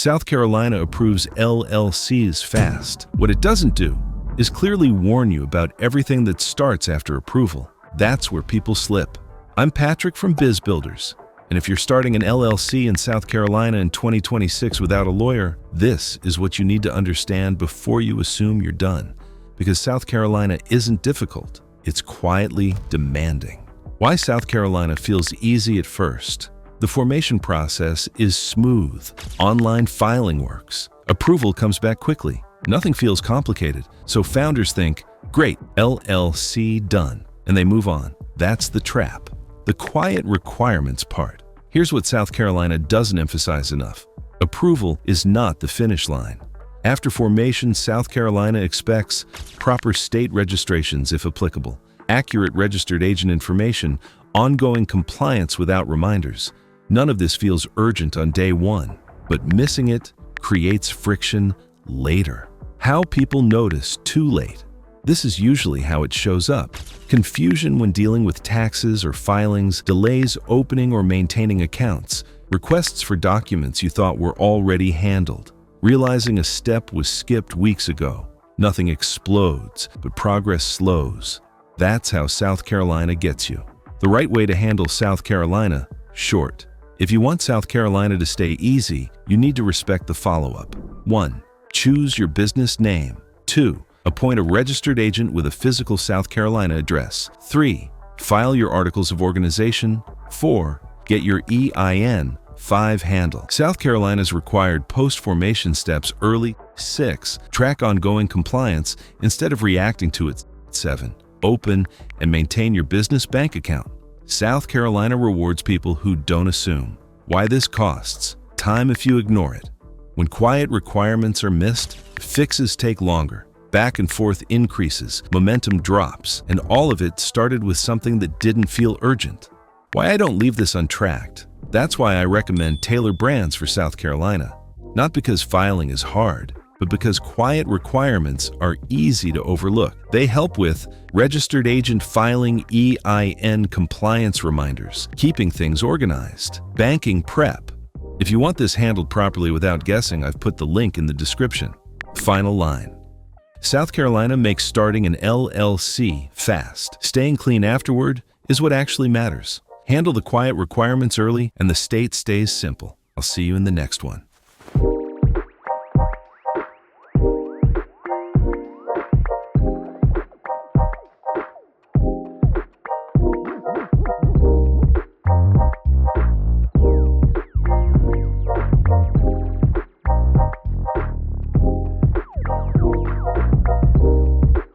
South Carolina approves LLCs fast. What it doesn't do is clearly warn you about everything that starts after approval. That's where people slip. I'm Patrick from Biz Builders, and if you're starting an LLC in South Carolina in 2026 without a lawyer, this is what you need to understand before you assume you're done. Because South Carolina isn't difficult, it's quietly demanding. Why South Carolina feels easy at first. The formation process is smooth. Online filing works. Approval comes back quickly. Nothing feels complicated, so founders think, great, LLC done, and they move on. That's the trap. The quiet requirements part. Here's what South Carolina doesn't emphasize enough. Approval is not the finish line. After formation, South Carolina expects proper state registrations if applicable, accurate registered agent information, ongoing compliance without reminders. None of this feels urgent on day one, but missing it creates friction later. How people notice too late. This is usually how it shows up. Confusion when dealing with taxes or filings, delays opening or maintaining accounts, requests for documents you thought were already handled. Realizing a step was skipped weeks ago. Nothing explodes, but progress slows. That's how South Carolina gets you. The right way to handle South Carolina, short. If you want South Carolina to stay easy, you need to respect the follow-up. 1. Choose your business name. 2. Appoint a registered agent with a physical South Carolina address. 3. File your articles of organization. 4. Get your EIN. 5. Handle South Carolina's required post-formation steps early. 6. Track ongoing compliance instead of reacting to it. 7. Open and maintain your business bank account. South Carolina rewards people who don't assume. Why this costs? Time if you ignore it. When quiet requirements are missed, fixes take longer. Back and forth increases, momentum drops, and all of it started with something that didn't feel urgent. Why I don't leave this untracked? That's why I recommend Taylor Brands for South Carolina. Not because filing is hard, but because quiet requirements are easy to overlook. They help with registered agent filing, EIN compliance reminders, keeping things organized, banking prep. If you want this handled properly without guessing, I've put the link in the description. Final line. South Carolina makes starting an LLC fast. Staying clean afterward is what actually matters. Handle the quiet requirements early and the state stays simple. I'll see you in the next one.